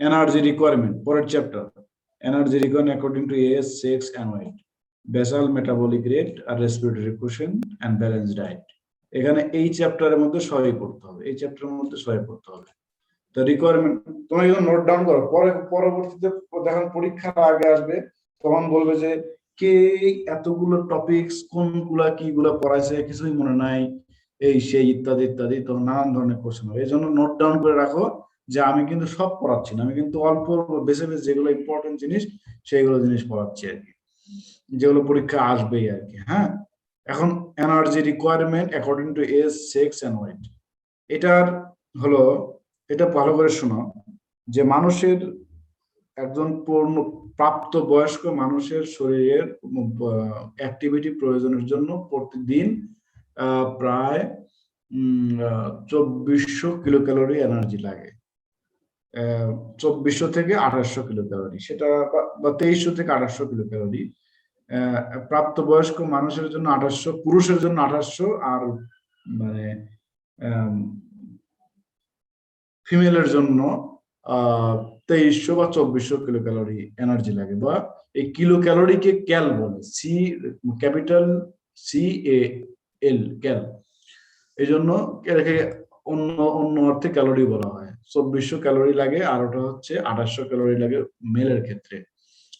Speaker 1: এনার্জি রিকোয়ারমেন্ট, পরের chapter. Energy requirement according to age, sex and weight, basal metabolic rate আর respiratory quotient and balance diet. এখানে এই চ্যাপ্টারের মধ্যে সবই পড়তে হবে, এই চ্যাপ্টারের মধ্যে সবই পড়তে হবে। তো রিকোয়ারমেন্ট তোমরা যদি নোট ডাউন করো, পরবর্তীতে যখন পরীক্ষার আগে আসবে তখন বলবে যে কে এতগুলো টপিকস কোনগুলা কিগুলা পড়াইছে কিছুই মনে নাই, এই সেই ইত্যাদি ইত্যাদি, তো নানান ধরনের কোশ্চেন হবে। এই জন্য নোট ডাউন করে রাখো যে আমি কিন্তু সব পড়াচ্ছি না, আমি কিন্তু অল্প বেছে বেছে যেগুলো ইম্পর্টেন্ট জিনিস সেইগুলো জিনিস পড়াচ্ছি আর কি, যেগুলো পরীক্ষা আসবেই আর কি। হ্যাঁ, এখন energy requirement according to age, sex and weight, এটার হলো, এটা ভালো করে শোনো যে মানুষের একজন পূর্ণ প্রাপ্ত বয়স্ক মানুষের শরীরের অ্যাক্টিভিটি প্রয়োজনের জন্য প্রতিদিন প্রায় 2400 কিলো ক্যালোরি এনার্জি লাগে। 2400 থেকে 2800 কিলো ক্যালোরি, সেটা বা 2300 থেকে 2800 কিলো ক্যালোরি। প্রাপ্তবয়স্ক মানুষের জন্য 2800, পুরুষের জন্য 2800, আর মানে ফিমেলের জন্য 2300 বা 2400 কিলো ক্যালোরি এনার্জি লাগে, বা এই কিলো ক্যালোরিকে ক্যাল বলে, সি ক্যাপিটাল সি এ এল, ক্যাল। এই জন্য এটাকে অন্য অন্য অর্থে ক্যালোরি বলা হয়। 2400 ক্যালোরি লাগে, আর ওটা হচ্ছে 2800 ক্যালোরি লাগে মেলের ক্ষেত্রে,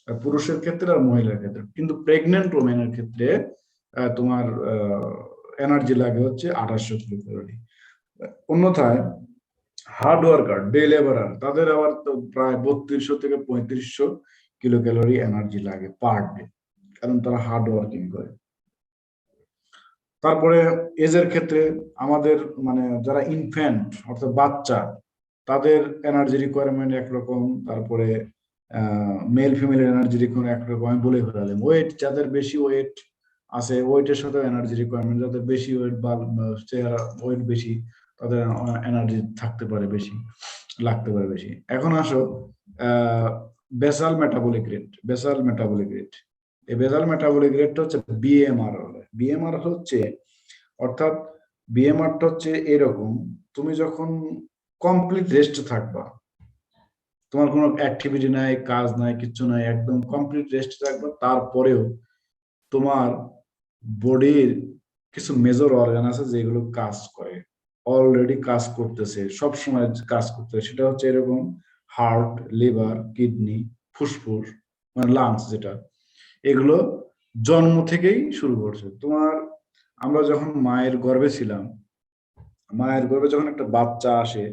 Speaker 1: আর পুরুষের ক্ষেত্রে আর মহিলার ক্ষেত্রে। কিন্তু প্রেগনেন্ট ওমেনের ক্ষেত্রে তোমার এনার্জি লাগে হচ্ছে 2800 কিলো ক্যালোরি। অন্যথায় হার্ড ওয়ার্কার, ডে লেবারার, তাদের আবার তো প্রায় 3200 থেকে 3500 কিলো ক্যালোরি এনার্জি লাগে পার ডে, কারণ তারা হার্ড ওয়ার্কিং করে। তারপরে এজের ক্ষেত্রে আমাদের মানে যারা ইনফ্যান্ট অর্থাৎ বাচ্চা, তাদের এনার্জি রিকোয়ারমেন্ট একরকম, তারপরে মেল ফিমেল এনার্জি রিকোয়ারমেন্ট একরকম। আমি বলে ফেলালাম ওয়েট, যাদের বেশি ওয়েট আছে ওয়েটের সাথে এনার্জি রিকোয়ারমেন্ট, যাদের বেশি ওয়েট বা চেহারা ওয়েট বেশি, তাদের এনার্জি থাকতে পারে বেশি, লাগতে পারে বেশি। এখন আসো basal metabolic rate. Basal metabolic rate, এই বেসাল মেটাবলিক রেটটা হচ্ছে বিএমআর। বিএমআর হচ্ছে, অর্থাৎ বিএমআরটা হচ্ছে এরকম, তুমি যখন কমপ্লিট রেস্ট থাকবা, তোমার কোনো অ্যাক্টিভিটি নাই, কাজ নাই, কিচ্ছু নাই, একদম কমপ্লিট রেস্ট থাকবা, তারপরেও তোমার বডির কিছু মেজর অর্গান আছে যেগুলো কাজ করে, অলরেডি কাজ করতেছে, সব সময় কাজ করতেছে। সেটা হচ্ছে এরকম: হার্ট, লিভার, কিডনি, ফুসফুস, মানে লাংস যেটা, এগুলো জন্ম থেকেই শুরু করছে। তোমার আমরা যখন মায়ের গর্ভে ছিলাম, মায়ের গর্ভে যখন একটা বাচ্চা আসে,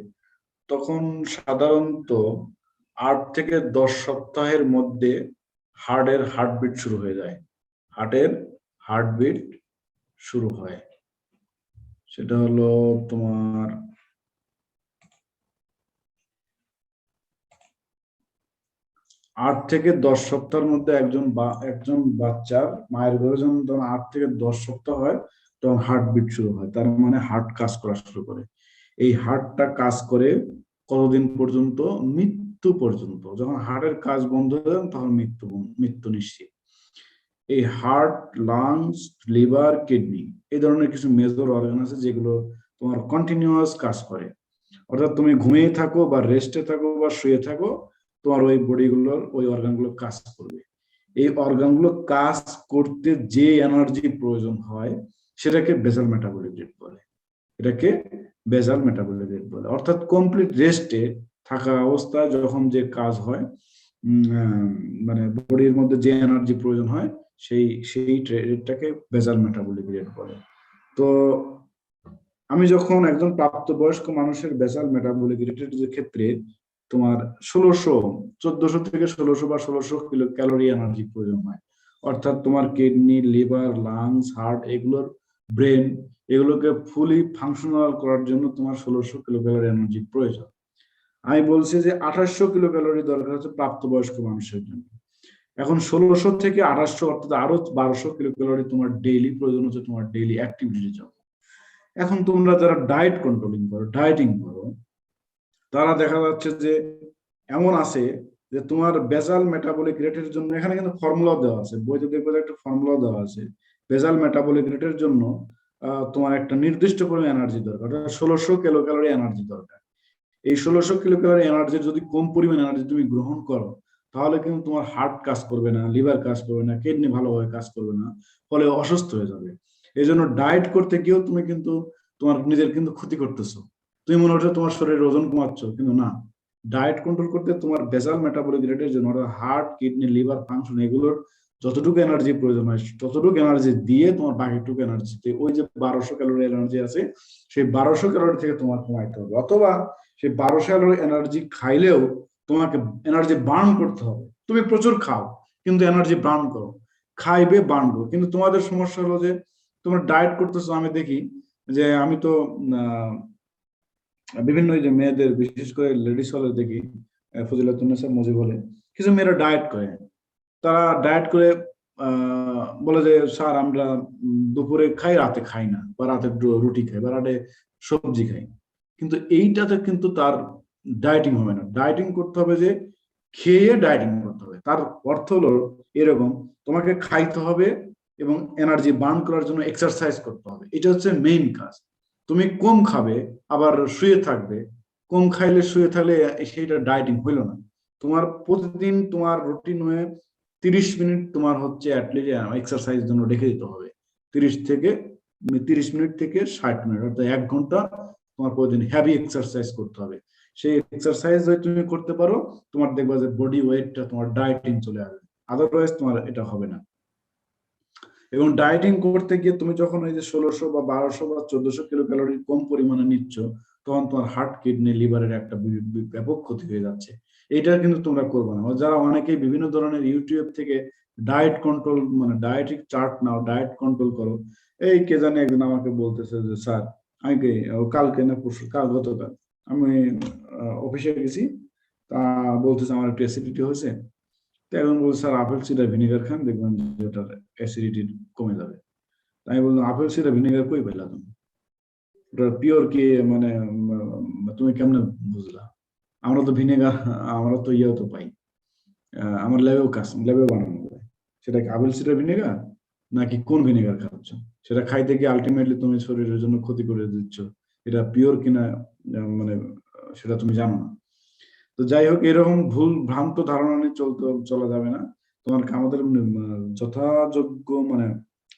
Speaker 1: তখন সাধারণত 8 থেকে 10 সপ্তাহের মধ্যে হার্টের হার্টবিট শুরু হয়ে যায়। হার্টের হার্টবিট শুরু হয়, সেটা হলো তোমার 8 থেকে 10 সপ্তাহের মধ্যে একজন বাচ্চার মায়ের গর্ভে যখন 8 থেকে 10 সপ্তাহ হয়, তখন হার্টবিট শুরু হয়। তার মানে হার্ট কাজ করা শুরু করে। এই হার্টটা কাজ করে কতদিন পর্যন্ত? মৃত্যু পর্যন্ত। যখন হার্টের কাজ বন্ধ হয়ে যায় তখন মৃত্যু নিশ্চিত। এই হার্ট, লাংস, লিভার, কিডনি, এই ধরনের কিছু মেজর অর্গান আছে যেগুলো তোমার কন্টিনিউয়াস কাজ করে। অর্থাৎ তুমি ঘুমিয়ে থাকো বা রেস্টে থাকো বা শুয়ে থাকো, তোমার ওই বডিগুলোর ওই অর্গানগুলো কাজ করবে। এই অর্গানগুলো কাজ করতে যে এনার্জি প্রয়োজন হয় সেটাকে বেসাল মেটাবলিক রেট বলে। এটাকে বেসাল মেটাবলিক রেট বলে। অর্থাৎ কমপ্লিট রেস্টে থাকা অবস্থায় যখন যে কাজ হয়, মানে বডির মধ্যে যে এনার্জি প্রয়োজন হয়, সেই রেটটাকে বেসাল মেটাবলিক রেট বলে। তো আমি যখন একজন প্রাপ্তবয়স্ক মানুষের বেসাল মেটাবলিক রেটের ক্ষেত্রে তোমার 1400 থেকে 1600 বা 1600 কিলো ক্যালোরি এনার্জি প্রয়োজন হয়। অর্থাৎ তোমার কিডনি, লিভার, লাংস, হার্ট, এগুলোর ব্রেন, এগুলোকে ফুলি ফাংশনাল করার জন্য তোমার 1600 কিলো ক্যালোরি এনার্জি প্রয়োজন। আমি বলছি যে 2800 কিলো ক্যালোরি দরকার হচ্ছে প্রাপ্তবয়স্ক মানুষের জন্য। এখন 1600 থেকে 2800 অর্থাৎ আরো 1200 কিলো ক্যালোরি তোমার ডেইলি প্রয়োজন হচ্ছে তোমার ডেইলি অ্যাক্টিভিটির জন্য। এখন তোমরা যারা ডায়েট কন্ট্রোলিং করো, ডায়েটিং করো, তারা দেখা যাচ্ছে যে এমন আছে যে তোমার বেসাল মেটাবলিক রেটের জন্য, এখানে কিন্তু ফর্মুলা দেওয়া আছে, বইতে দেখবে একটা ফর্মুলা দেওয়া আছে। বেসাল মেটাবলিক রেটের জন্য তোমার একটা নির্দিষ্ট পরিমাণ এনার্জি দরকার, 1600 কিলো ক্যালোরি এনার্জি দরকার। এই 1600 কিলো ক্যালোরি এনার্জির যদি কম পরিমাণ এনার্জি তুমি গ্রহণ করো, তাহলে কিন্তু তোমার হার্ট কাজ করবে না, লিভার কাজ করবে না, কিডনি ভালোভাবে কাজ করবে না, ফলে অসুস্থ হয়ে যাবে। এই জন্য ডায়েট করতে গিয়েও তুমি কিন্তু তোমার নিজের কিন্তু ক্ষতি করতেছো। তুমি মনে হচ্ছে তোমার শরীরের ওজন কমাচ্ছ, কিন্তু না। ডায়েট কন্ট্রোল করতে তোমার বেসাল মেটাবলিক রেটের জন্য, অর্থাৎ হার্ট, কিডনি, লিভার ফাংশন, এগুলোর যতটুকু এনার্জি প্রয়োজন হয় ততটুকু এনার্জি দিয়ে তোমার বাকিটুকু এনার্জিতে ওই যে 1200 ক্যালোরি এনার্জি আছে, সেই 1200 ক্যালোরি থেকে তোমার কমাইতে হবে। অথবা সেই 1200 ক্যালোরি এনার্জি খাইলেও তোমাকে এনার্জি বার্ন করতে হবে। তুমি প্রচুর খাও কিন্তু এনার্জি বার্ন করো, খাইবে বার্ন করো। কিন্তু তোমাদের সমস্যা হলো যে তোমরা ডায়েট করতেছো। আমি দেখি যে আমি তো বিভিন্ন যে মেয়েদের, বিশেষ করে লেডিস হলে দেখি, ফজিলাতুন্নেসা মজি বলে, কিছু মেয়েরা ডায়েট করে। তারা ডায়েট করে বলে যে স্যার আমরা দুপুরে খাই, রাতে খাই না, বা রাতে একটু রুটি খাই, বা রাতে সবজি খাই। কিন্তু এইটাতে কিন্তু তার ডায়েটিং হবে না। ডায়েটিং করতে হবে যে খেয়ে ডায়েটিং করতে হবে। তার অর্থ হলো এরকম, তোমাকে খাইতে হবে এবং এনার্জি বার্ন করার জন্য এক্সারসাইজ করতে হবে, এটা হচ্ছে মেইন কাজ। তুমি কম খাবে আবার শুয়ে থাকবে, কম খাইলে শুয়ে থাকলে সেইটা ডায়েটিং হইলো না। তোমার প্রতিদিন তোমার রুটিন হয়ে 30 মিনিট তোমার হচ্ছে অ্যাটলিস্ট এক্সারসাইজ জন্য রেখে দিতে হবে। 30 মিনিট থেকে 60 মিনিট, অর্থাৎ 1 ঘন্টা তোমার প্রতিদিন হেভি এক্সারসাইজ করতে হবে। সেই এক্সারসাইজ যদি তুমি করতে পারো, তোমার দেখবা যে বডি ওয়েটটা তোমার ডায়েটিং চলে আসবে, আদারওয়াইজ তোমার এটা হবে না। এবং ডায়েটিং করতে গিয়ে তুমি যখন ওই যে 1600 বা 1200 বা 1400 কিলো ক্যালোরি কম পরিমাণে নিচ্ছ, তখন তোমার হার্ট, কিডনি, লিভারের একটা ব্যাপক ক্ষতি হয়ে যাচ্ছে। এটা কিন্তু তোমরা করবে না। যারা অনেকেই বিভিন্ন ধরনের ইউটিউব থেকে ডায়েট কন্ট্রোল, মানে ডায়েটিক চার্ট নাও, ডায়েট কন্ট্রোল করো, এই কে জানে একজন আমাকে বলতেছে যে স্যার আমি কালকে না পরশু, গতকাল আমি অফিসে গেছি, তা বলতেছে আমার একটু অ্যাসিডিটি হয়েছে। তো এখন বলছে স্যার আপেল সিডার ভিনেগার খান, দেখবেন যে ওটার অ্যাসিডিটি কমে যাবে। আমি বললাম আপেল সিডার ভিনেগার কই পেলা তুমি? ওটা পিওর কি, মানে তুমি কেমনে বুঝলা? আমরা তো ভিনেগার, আমরা তো ইয়েও তো পাই, আমার ল্যাবেও বানানো যায়। সেটা কি আপেল সিডার ভিনেগার নাকি কোন ভিনেগার খাচ্ছ? সেটা খাইতে গিয়ে আলটিমেটলি তুমি শরীরের জন্য ক্ষতি করে দিচ্ছ। এটা পিওর কিনা মানে সেটা তুমি জানো না। তো যাই হোক, এরকম ভুল ভ্রান্ত ধারণা নিয়ে চলা যাবে না। তোমার আমাদের যথাযোগ্য, মানে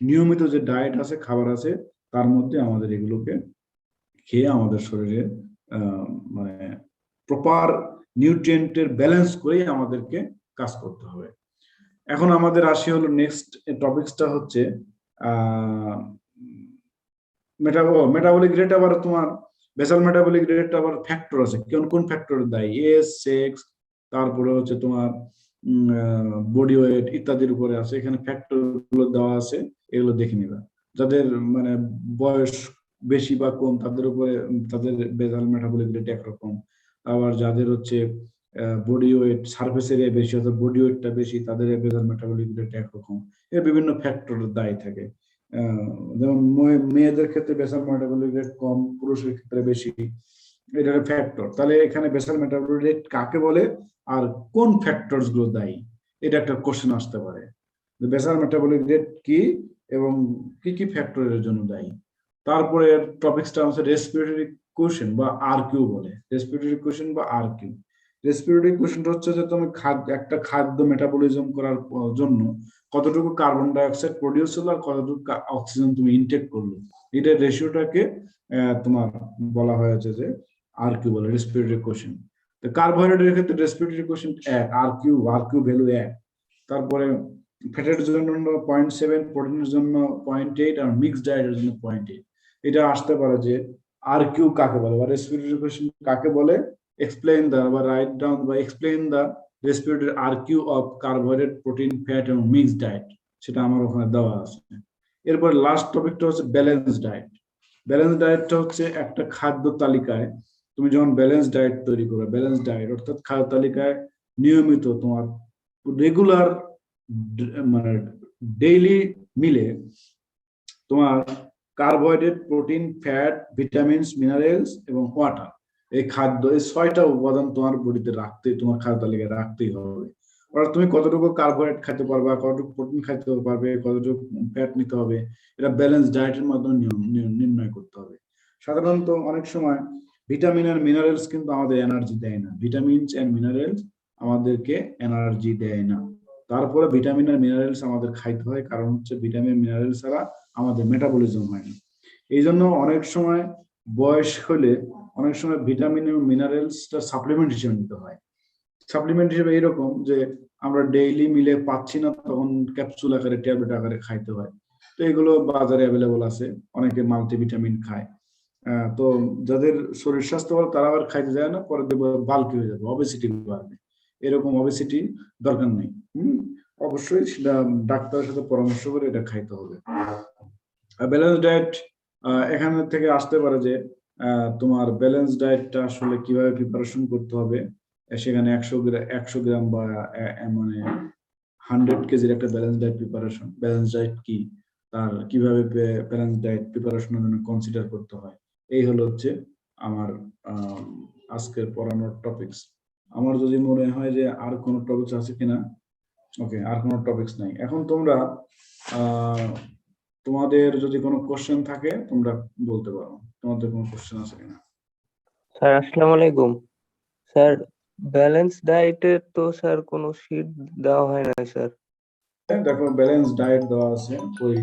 Speaker 1: নিয়মিত যে ডায়েট আছে, খাবার আছে, তার মধ্যে আমাদের এগুলোকে খেয়ে আমাদের শরীরে মানে প্রপার নিউট্রিয়েন্টের ব্যালেন্স করেই আমাদেরকে কাজ করতে হবে। এখন আমাদের আসি হলো নেক্সট টপিকসটা হচ্ছে মেটাবলিক রেট। আবার তোমার বেসাল মেটাবলিক রেট আবার ফ্যাক্টর আছে, কোন কোন ফ্যাক্টর দায়ী, এজ, সেক্স, তারপরে হচ্ছে তোমার বডি ওয়েট ইত্যাদির উপরে আছে। এখানে ফ্যাক্টর গুলো দেওয়া আছে, এগুলো দেখে নিবা। যাদের মানে বয়স বেশি বা কম, তাদের উপরে তাদের বেসাল মেটাবলিক রেট একরকম। আবার যাদের হচ্ছে বডি ওয়েট, সারফেস এরিয়া বেশি, অর্থাৎ বডি ওয়েটটা বেশি, তাদের বেসাল মেটাবলিক রেট একরকম। এর বিভিন্ন ফ্যাক্টর দায়ী থাকে। যেমন মেয়েদের ক্ষেত্রে বেসাল মেটাবলিক রেট কম, পুরুষের ক্ষেত্রে বেশি, এটা ফ্যাক্টর। তাহলে এখানে বেসাল মেটাবলিক রেট কাকে বলে আর কোন ফ্যাক্টরস গুলো দায়ী, এটা একটা কোশ্চেন আসতে পারে। বেসাল মেটাবলিক রেট কি এবং কি কি ফ্যাক্টরের জন্য দায়ী। তারপরে টপিকসটা হচ্ছে রেসপিরেটরি কোশ্চেন বা আরকিউ বলে। রেসপিরেটরি কোশ্চেন বা আরকিউ, রেসপিরেটরি কোশ্চেনটা হচ্ছে যে তুমি একটা খাদ্য মেটাবলিজম করার জন্য কতটুকু কার্বন ডাই অক্সাইড প্রডিউস হলো আর কতটুকু অক্সিজেন তুমি ইনটেক করলো, এটার রেশিওটাকে তোমার বলা হয়েছে যে আরকিউ বলে, রেসপিরেটরি কোশ্চেন। তো কার্বোহাইড্রেটের ক্ষেত্রে রেসপিরেটরি কোশ্চেন 1, আরকিউ ভ্যালু 1। তারপরে ফ্যাটের জন্য 0.7, প্রোটিনের জন্য 0.8, আর মিক্সড ডায়েটের জন্য 0.8। এটা আসতে পারে যে আরকিউ কাকে বলে বা রেসপিরেটরি কোশ্চেন কাকে বলে। এক্সপ্লেইন দা বা রাইট ডাউন বা explain the respiratory RQ of carbohydrate, protein, fat এবং মিক্সড ডায়েট, সেটা আমার ওখানে দেওয়া আছে। এরপর লাস্ট টপিকটা হচ্ছে ব্যালেন্স ডায়েট। ব্যালেন্স ডায়েটটা হচ্ছে একটা খাদ্য তালিকায় তুমি যখন ব্যালেন্স ডায়েট তৈরি করবে, ব্যালেন্স ডায়েট অর্থাৎ খাদ্য তালিকায় নিয়মিত তোমার রেগুলার, মানে ডেইলি মিলে তোমার carbohydrate, protein, fat, vitamins, minerals এবং ওয়াটার, এই খাদ্য, এই 6টা উপাদান তোমার বডিতে তোমার খাদ্য তালিকায় রাখতেই হবে। অর্থাৎ তুমি কতটুকু কার্বোহাইড্রেট খেতে পারবে, কতটুকু প্রোটিন খেতে পারবে, কতটুকু ফ্যাট নিতে হবে, এটা ব্যালেন্স ডায়েটের মাধ্যমে নির্ণয় করতে হবে। সাধারণত অনেক সময় ভিটামিন আর মিনারেলস কিন্তু আমাদের এনার্জি দেয় না, ভিটামিনস এন্ড মিনারেলস আমাদেরকে এনার্জি দেয় না। তারপরে ভিটামিন আর মিনারেলস আমাদের খাইতে হয়, কারণ হচ্ছে ভিটামিন মিনারেলস ছাড়া আমাদের মেটাবলিজম হয় না। এই জন্য অনেক সময় বয়স হলে অনেক সময় ভিটামিন এবং মিনারেলসটা সাপ্লিমেন্ট হিসেবে নিতে হয়। সাপ্লিমেন্ট হিসেবে এরকম যে আমরা ডেইলি মিলে পাচ্ছি না, তখন ক্যাপসুল আকারে, ট্যাবলেট আকারে খাইতে হয়। তো এগুলো বাজারে অ্যাভেলেবল আছে, অনেকে মাল্টিভিটামিন খায়। তো যাদের শরীর স্বাস্থ্য ভালো তারা আবার খাইতে যায় না, পরে দেখবো বাল্কি হয়ে যাবে, অবেসিটি বাড়বে। এরকম অবেসিটি দরকার নেই। অবশ্যই সেটা ডাক্তারের সাথে পরামর্শ করে এটা খাইতে হবে। ব্যালেন্স ডায়েট এখান থেকে আসতে পারে যে তোমার ব্যালেন্স ডায়েটটা আসলে কিভাবে প্রিপারেশন করতে হবে। সেখানে 100 গ্রাম বা মানে 100 কেজির একটা balance diet preparation, balance diet কি, তার কিভাবে ব্যালেন্স ডায়েট প্রিপারেশনের জন্য কনসিডার করতে হয়, এই হলো হচ্ছে আমার আজকের পড়ানোর টপিকস। আমার যদি মনে হয় যে আর কোনো টপিকস আছে কিনা, ওকে, আর কোনো টপিকস নাই। এখন তোমরা তোমাদের যদি কোনো কোশ্চেন থাকে তোমরা বলতে পারো, তোমাদের কোনো কোশ্চেন আছে কিনা।
Speaker 4: স্যার আসসালামু আলাইকুম। স্যার ব্যালেন্স ডায়েটের তো স্যার কোনো শীট দেওয়া হয় না স্যার।
Speaker 1: দেখো ব্যালেন্স ডায়েট দেওয়া আছে ওই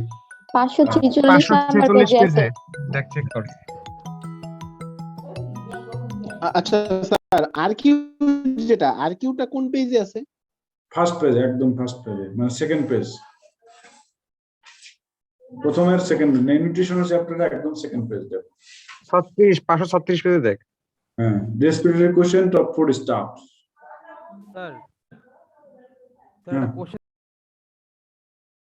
Speaker 2: 546 নাম্বার পেজে আছে।
Speaker 5: দেখ চেক কর।
Speaker 6: আচ্ছা স্যার আর কিউ যেটা আর কিউটা কোন পেজে আছে?
Speaker 1: ফার্স্ট পেজ, একদম ফার্স্ট পেজে, মানে সেকেন্ড পেজ, প্রথমের সেকেন্ড নিউট্রিশনের চ্যাপ্টারে একদম সেকেন্ড পেজ দেখো।
Speaker 5: 536 পেজে দেখ।
Speaker 1: হ্যাঁ, respiratory question top 4 staff.
Speaker 7: Sir
Speaker 1: হ্যাঁ।
Speaker 7: কোশ্চেন